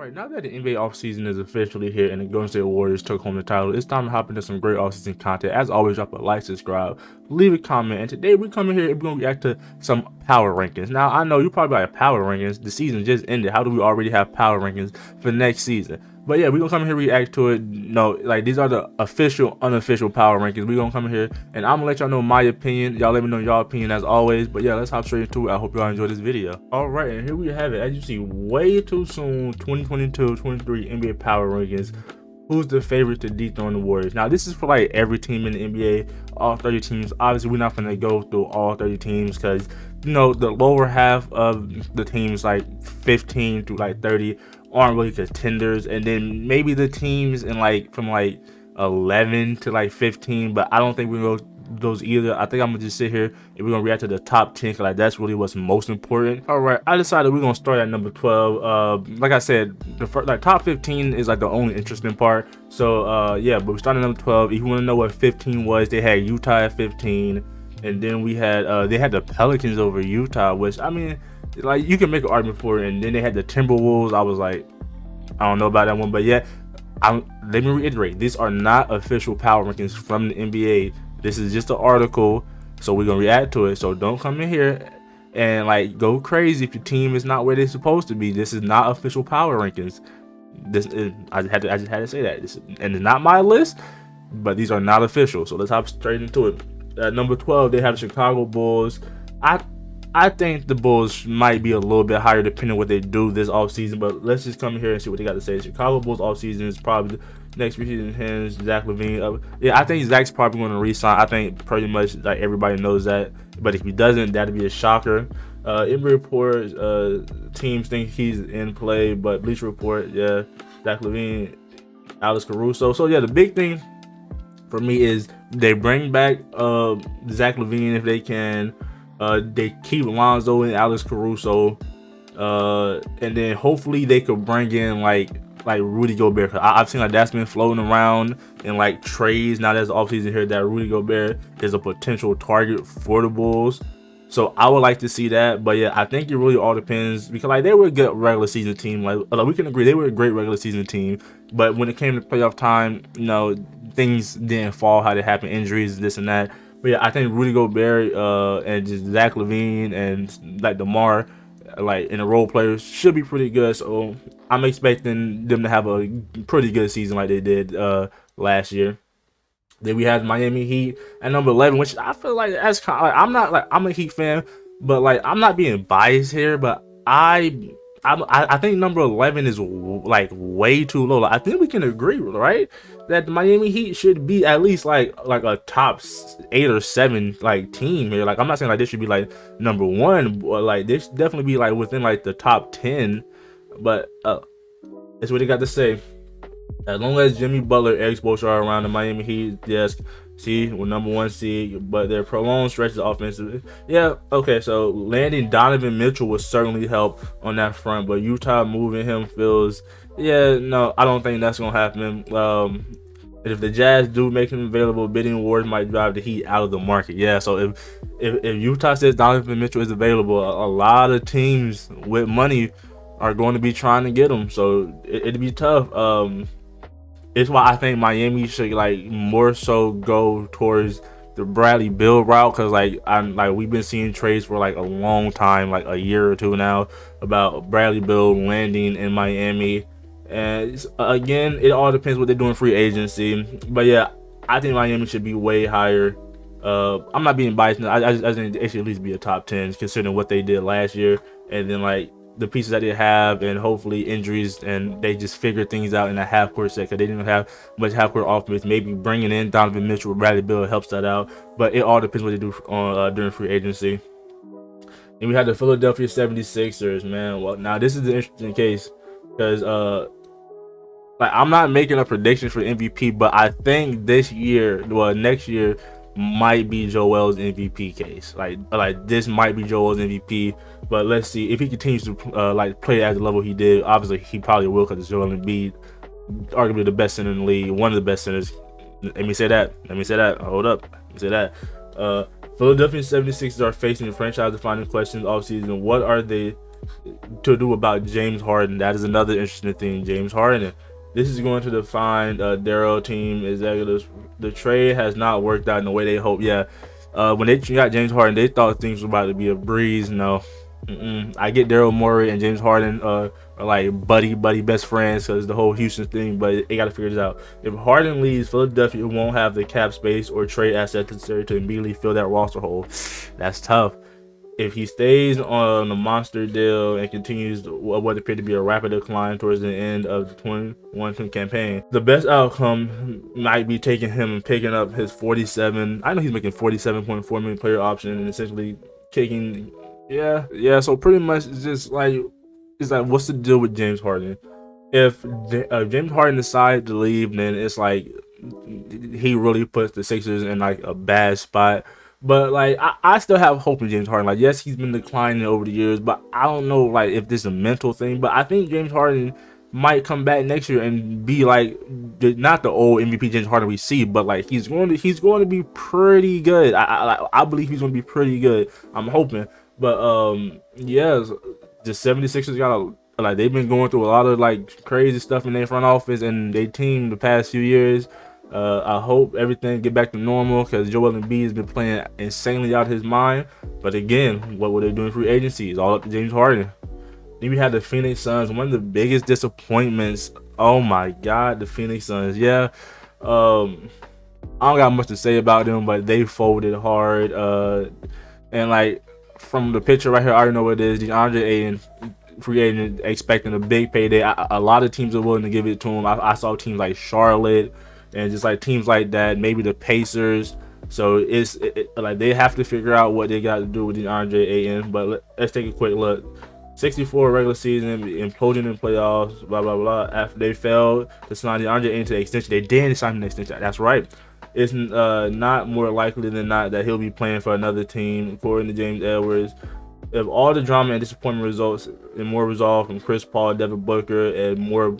Alright, now that the NBA offseason is officially here and the Golden State Warriors took home the title, it's time to hop into some great offseason content. As always, drop a like, subscribe, leave a comment, and today we're coming here and we're going to react to some power rankings. Now, I know you probably like power rankings. The season just ended. How do we already have power rankings for next season? But yeah, we're going to come in here and react to it. No, like these are the official, unofficial power rankings. We're going to come in here and I'm going to let y'all know my opinion. Y'all let me know y'all opinion as always. But yeah, let's hop straight into it. I hope y'all enjoy this video. Alright, and here we have it. As you see, way too soon, 2022-23 NBA power rankings. Who's the favorite to dethrone the Warriors? Now, this is for like every team in the NBA, all 30 teams. Obviously, we're not going to go through all 30 teams because, you know, the lower half of the teams, like 15 to like 30, aren't really contenders. And then maybe the teams in like from like 11 to like 15, but I don't think we go those either. I think I'm gonna just sit here and we're gonna react to the top 10 because like that's really what's most important. All right, I decided we're gonna start at number 12. Like I said, the first, like top 15 is like the only interesting part. So yeah, but we started at number 12. If you want to know what 15 was, they had Utah at 15, and then we had they had the Pelicans over Utah, which I mean, like you can make an argument for it. And then they had the Timberwolves. I was like, I don't know about that one, but yeah, let me reiterate, these are not official power rankings from the NBA. This is just an article, so we're gonna react to it. So don't come in here and like go crazy if your team is not where they're supposed to be. This is not official power rankings. This is, I just had to say that. And it's not my list, but these are not official. So let's hop straight into it. At number 12, they have the Chicago Bulls. I think the Bulls might be a little bit higher depending on what they do this offseason, but let's just come here and see what they got to say. The Chicago Bulls offseason is probably the next preseason hands Zach LaVine. Yeah, I think Zach's probably going to resign. I think pretty much like everybody knows that, but if he doesn't, that'd be a shocker. NBA Report, teams think he's in play, but Bleacher Report, yeah, Zach LaVine, Alex Caruso. So yeah, the big thing for me is they bring back Zach LaVine if they can. They keep Lonzo and Alex Caruso, and then hopefully they could bring in like Rudy Gobert. I've seen like that's been floating around in like trades. Now there's offseason here that Rudy Gobert is a potential target for the Bulls. So I would like to see that, but yeah, I think it really all depends because like they were a good regular season team. Like we can agree they were a great regular season team, but when it came to playoff time, you know, things didn't fall how they happened, injuries, this and that. But yeah, I think Rudy Gobert and just Zach LaVine and like DeMar, like in the role players, should be pretty good. So I'm expecting them to have a pretty good season like they did last year. Then we have Miami Heat at number 11, which I feel like that's kind of like I'm a Heat fan, but like I'm not being biased here, but I think number 11 is like way too low. Like, I think we can agree, right, that the Miami Heat should be at least like a top 8 or 7 like team here. Like I'm not saying like this should be like number 1, but like this should definitely be like within like the top 10. But that's what they got to say. As long as Jimmy Butler, Eric Spoelstra are around the Miami Heat, yes, see, we're number 1 seed, but their prolonged stretches offensively. Yeah, okay, so landing Donovan Mitchell would certainly help on that front, but Utah moving him feels, yeah, no, I don't think that's going to happen. If the Jazz do make him available, bidding wars might drive the Heat out of the market. Yeah, so if Utah says Donovan Mitchell is available, a lot of teams with money are going to be trying to get him, so it'd be tough. It's why I think Miami should like more so go towards the Bradley Beal route, because like we've been seeing trades for like a long time, like a year or two now, about Bradley Beal landing in Miami. And again, it all depends what they're doing free agency. But yeah, I think Miami should be way higher. I'm not being biased. I think they should at least be a top 10 considering what they did last year, and then like the pieces that they have, and hopefully injuries, and they just figure things out in a half-court set because they didn't have much half-court offense. Maybe bringing in Donovan Mitchell or Bradley Beal helps that out, but it all depends what they do on during free agency. And we have the Philadelphia 76ers, man. Well, now this is the interesting case because like I'm not making a prediction for MVP, but I think this year, well, next year might be Joel's MVP case. Like this might be Joel's MVP, but let's see if he continues to like play at the level he did. Obviously, he probably will because it's Joel Embiid, arguably the best center in the league, one of the best centers. Let me say that. Hold up. Let me say that. Philadelphia 76ers are facing the franchise-defining questions offseason. What are they to do about James Harden. That is another interesting thing. James Harden. This is going to define Daryl team executives. The trade has not worked out in the way they hoped. Yeah, when they got James Harden, they thought things were about to be a breeze. No, I get Daryl Morey and James Harden are like buddy best friends because the whole Houston thing. But they got to figure this out. If Harden leaves, Philadelphia won't have the cap space or trade assets necessary to immediately fill that roster hole. That's tough. If he stays on the monster deal and continues what appeared to be a rapid decline towards the end of the 21 campaign, the best outcome might be taking him and picking up his 47. I know he's making 47.4 million player option and essentially taking. Yeah. So pretty much it's just like what's the deal with James Harden? If James Harden decides to leave, then it's like he really puts the Sixers in like a bad spot. But like I still have hope in James Harden. Like yes, he's been declining over the years, but I don't know like if this is a mental thing. But I think James Harden might come back next year and be like not the old MVP James Harden we see, but like he's going to be pretty good. I believe he's going to be pretty good. I'm hoping. But yeah, the 76ers got like they've been going through a lot of like crazy stuff in their front office and their team the past few years. I hope everything get back to normal because Joel Embiid has been playing insanely out of his mind. But again, what were they doing free agency? It's all up to James Harden. Then we had the Phoenix Suns, one of the biggest disappointments. Oh my God, the Phoenix Suns. Yeah, I don't got much to say about them, but they folded hard. And like from the picture right here, I already know what it is. DeAndre Ayton, free agent, expecting a big payday. A lot of teams are willing to give it to him. I saw teams like Charlotte. And just like teams like that, maybe the Pacers. So it's like they have to figure out what they got to do with DeAndre Ayton. But let's take a quick look. 64 regular season, imploding in playoffs, blah blah blah. After they failed to sign DeAndre Ayton to the extension, they didn't sign an extension. That's right. It's not more likely than not that he'll be playing for another team, according to James Edwards. If all the drama and disappointment results in more resolve from Chris Paul, Devin Booker, and more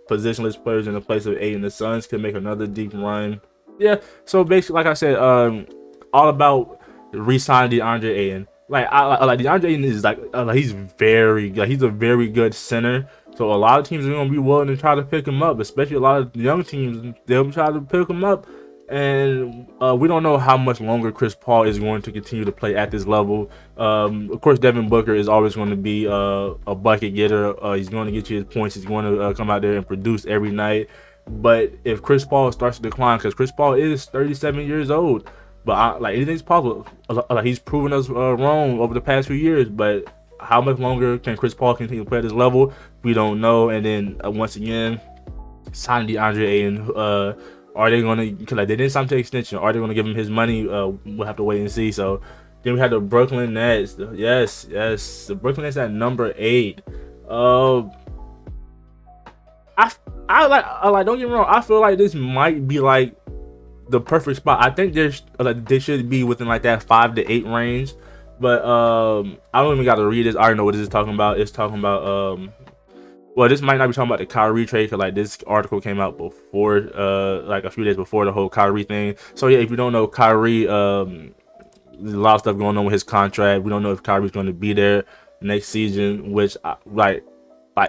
positionless players in the place of Ayton, the Suns can make another deep run. Yeah, so basically, like I said, all about re-signing DeAndre Ayton. Like DeAndre Ayton is like he's very good. He's a very good center. So a lot of teams are gonna be willing to try to pick him up, especially a lot of young teams. They'll try to pick him up. And we don't know how much longer Chris Paul is going to continue to play at this level. Of course, Devin Booker is always going to be a bucket getter. He's going to get you his points. He's going to come out there and produce every night. But if Chris Paul starts to decline, because Chris Paul is 37 years old, but like anything's possible. Like he's proven us wrong over the past few years. But how much longer can Chris Paul continue to play at this level? We don't know. And then once again, signing DeAndre Ayton. Are they going to, because like they didn't sign to extension, are they going to give him his money? We'll have to wait and see. So then we had the Brooklyn Nets. Yes, the Brooklyn Nets at number 8. I like don't get me wrong, I feel like this might be like the perfect spot. I think there's like they should be within like that 5 to 8 range. But I don't even got to read this. I already know what this is talking about. It's talking about well, this might not be talking about the Kyrie trade because like this article came out before, like a few days before the whole Kyrie thing. So yeah, if you don't know Kyrie, there's a lot of stuff going on with his contract. We don't know if Kyrie's going to be there next season, which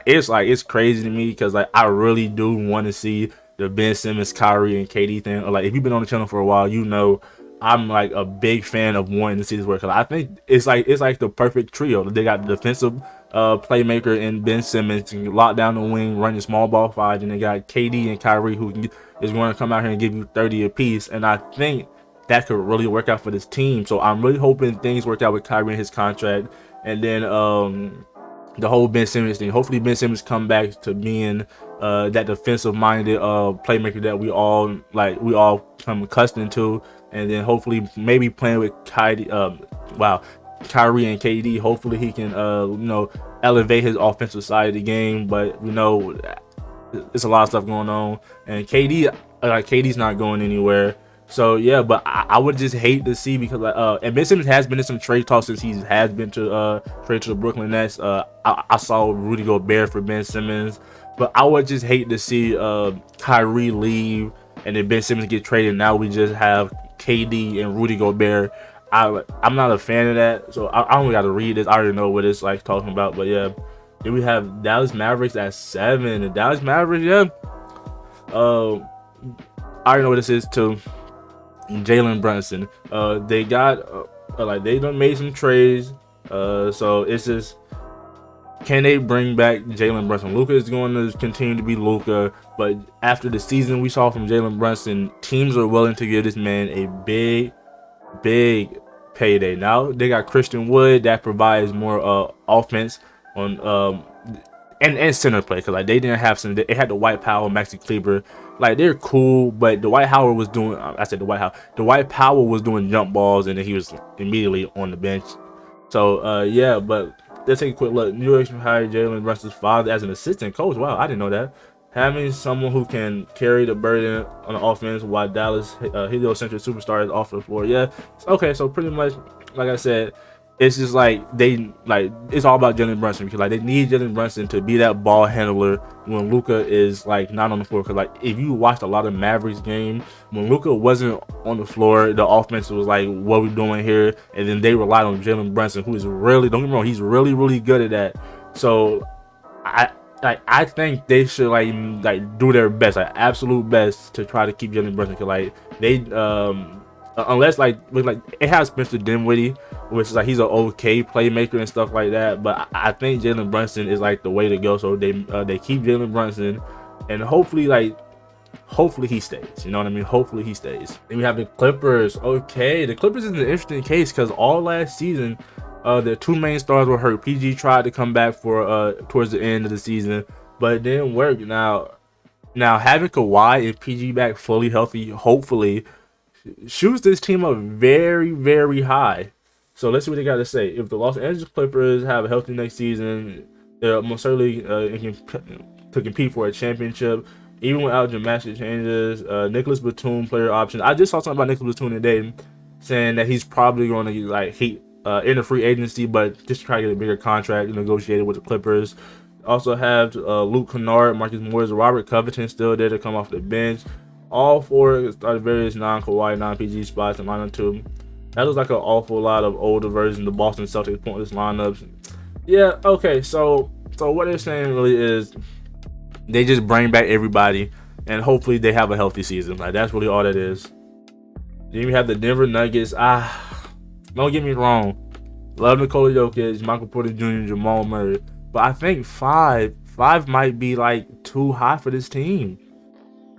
it's crazy to me because like I really do want to see the Ben Simmons, Kyrie, and KD thing. Or, like if you've been on the channel for a while, you know I'm like a big fan of wanting to see this work. Cause I think it's like the perfect trio. They got the defensive playmaker in Ben Simmons can lock down the wing, running small ball 5, and they got KD and Kyrie who is going to come out here and give you 30 apiece. And I think that could really work out for this team. So I'm really hoping things work out with Kyrie and his contract, and then the whole Ben Simmons thing. Hopefully Ben Simmons come back to being that defensive minded playmaker that we all come accustomed to, and then hopefully maybe playing with Kyrie and KD. Hopefully he can elevate his offensive side of the game, but it's a lot of stuff going on, and KD's not going anywhere. So yeah, but I would just hate to see, because and Ben Simmons has been in some trade talks since he has been to trade to the Brooklyn Nets. I saw Rudy Gobert for Ben Simmons, but I would just hate to see Kyrie leave and then Ben Simmons get traded. Now we just have KD and Rudy Gobert. I'm not a fan of that, so I don't really got to read this. I already know what it's like talking about, but yeah. Then we have Dallas Mavericks at 7. The Dallas Mavericks, yeah. I already know what this is too. Jalen Brunson. They got like they done made some trades. So it's just, can they bring back Jalen Brunson? Luka is going to continue to be Luka, but after the season we saw from Jalen Brunson, teams are willing to give this man a big payday. Now they got Christian Wood that provides more offense on and center play, because like they didn't have some. They had the Dwight Powell, Maxi Kleber, like they're cool, but Dwight Howard was doing. I said Dwight Powell was doing jump balls, and then he was immediately on the bench. So yeah, but let's take a quick look. New York hired Jalen Brunson's father as an assistant coach. Wow, I didn't know that. Having someone who can carry the burden on the offense while Dallas heliocentric superstars off the floor. Yeah, okay. So pretty much, like I said, it's just like it's all about Jalen Brunson, because like they need Jalen Brunson to be that ball handler when Luka is like not on the floor. Because like if you watched a lot of Mavericks game, when Luka wasn't on the floor, the offense was like, what we doing here? And then they relied on Jalen Brunson, who is really, don't get me wrong, he's really good at that. So I think they should like do their best, like absolute best, to try to keep Jalen Brunson. Cause like they unless like it has Spencer Dinwiddie, which is like he's an okay playmaker and stuff like that. But I think Jalen Brunson is like the way to go. So they keep Jalen Brunson, and hopefully he stays. You know what I mean? Hopefully he stays. Then we have the Clippers. Okay, the Clippers is an interesting case because all last season, their two main stars were hurt. PG tried to come back for towards the end of the season, but it didn't work. Now having Kawhi and PG back fully healthy, hopefully, shoots this team up very high. So let's see what they got to say. If the Los Angeles Clippers have a healthy next season, they're most certainly to compete for a championship, even without dramatic changes. Nicholas Batum player option. I just saw something about Nicholas Batum today, saying that he's probably going to like in the free agency, but just try to get a bigger contract negotiated with the Clippers. Also have Luke Kennard, Marcus Morris, Robert Covington still there to come off the bench. All four started various non-Kawhi, non-PG spots in lineup 2. That looks like an awful lot of older versions of the Boston Celtics pointless lineups. Yeah, okay, so what they're saying really is they just bring back everybody, and hopefully they have a healthy season. Like, that's really all that is. Then we have the Denver Nuggets. Don't get me wrong, love Nikola Jokic, Michael Porter Jr., Jamal Murray, but I think five might be like too high for this team.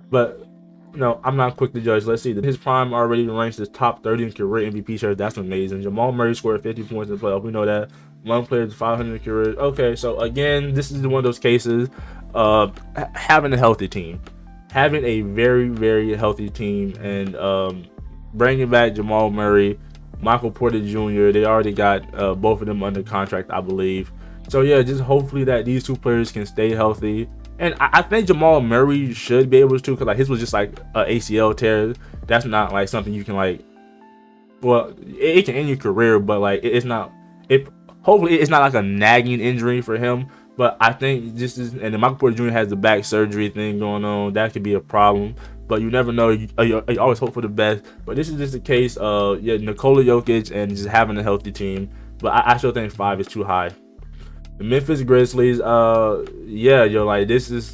But no, I'm not quick to judge. Let's see. His prime already ranks as top 30 in career MVP shares. That's amazing. Jamal Murray scored 50 points in the playoff. We know that. One player is 500 career. Okay, so again, this is one of those cases of having a healthy team, having a very healthy team, and bringing back Jamal Murray, Michael Porter Jr. They already got both of them under contract, I believe. So yeah, just hopefully that these two players can stay healthy. And I think Jamal Murray should be able to, because like his was just like a ACL tear. That's not like something you can like. Well, it can end your career, but like it's not. Hopefully it's not like a nagging injury for him. But I think this is, and then Michael Porter Jr. has the back surgery thing going on. That could be a problem. But you never know. You always hope for the best. But this is just a case of Nikola Jokic and just having a healthy team. But I still think 5 is too high. The Memphis Grizzlies, like this is,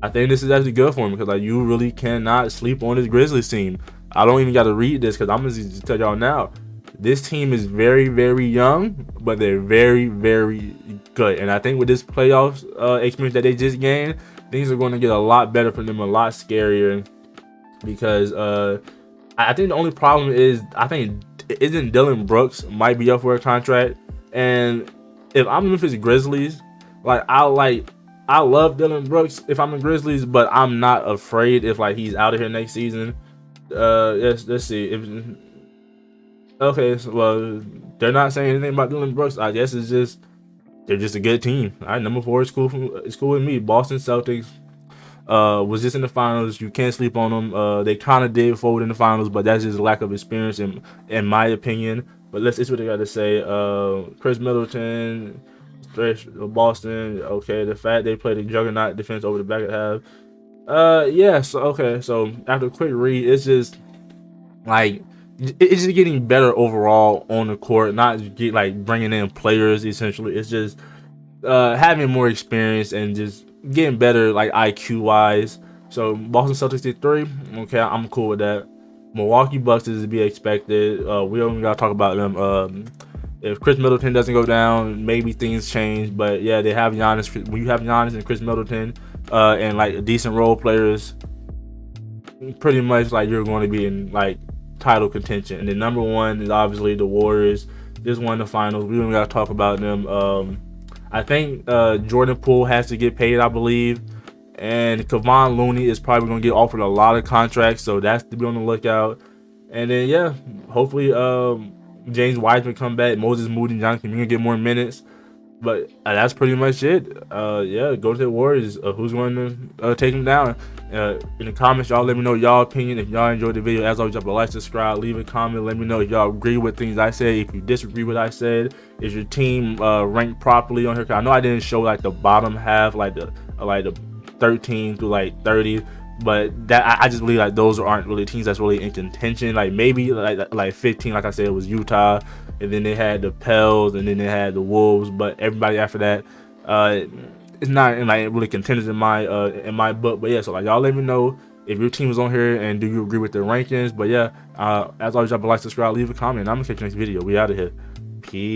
I think this is actually good for him, because like you really cannot sleep on this Grizzlies team. I don't even got to read this because I'm gonna just tell y'all now. This team is very young, but they're very good. And I think with this playoffs experience that they just gained, things are going to get a lot better for them, a lot scarier. Because I think the only problem is isn't Dillon Brooks might be up for a contract, and if I'm the Memphis Grizzlies, I love Dillon Brooks if I'm the Grizzlies, but I'm not afraid if like he's out of here next season. Let's see. Okay, so, well, they're not saying anything about Dillon Brooks. I guess they're just a good team. All right, number 4 is cool. It's cool with me. Boston Celtics was just in the finals. You can't sleep on them. They kind of did forward in the finals, but that's just a lack of experience in my opinion. But let's see what they got to say. Chris Middleton, Boston. Okay, the fact they played a juggernaut defense over the back at half. So after a quick read, it's just like it's just getting better overall on the court, not get like bringing in players essentially. It's just having more experience and just getting better like IQ wise. So Boston Celtics did 3. Okay, I'm cool with that. Milwaukee Bucks is to be expected. We don't gotta talk about them. If Chris Middleton doesn't go down, maybe things change. But yeah, they have Giannis. When you have Giannis and Chris Middleton, and like decent role players, pretty much like you're going to be in like title contention. And the number one is obviously the Warriors. Just won the finals. We don't gotta talk about them. I think Jordan Poole has to get paid, I believe. And Kevon Looney is probably going to get offered a lot of contracts, so that's to be on the lookout. And then, yeah, hopefully James Wiseman come back, Moses Moody, Jonathan Kuminga get more minutes. But that's pretty much it. Yeah, go to the Warriors. Who's going to take them down? In the comments, y'all let me know y'all opinion. If y'all enjoyed the video, as always, drop a like, subscribe, leave a comment. Let me know if y'all agree with things I said. If you disagree with what I said, is your team ranked properly on here? Cause I know I didn't show like the bottom half, like the 13 through like 30. But that I just believe like those aren't really teams that's really in contention. Like maybe like 15, like I said, it was Utah, and then they had the Pels, and then they had the Wolves. But everybody after that, it's not in like really contenders in my book. But yeah, so like y'all let me know if your team is on here and do you agree with the rankings. But yeah, as always, drop a like, subscribe, leave a comment. I'm gonna catch you next video. We out of here. Peace.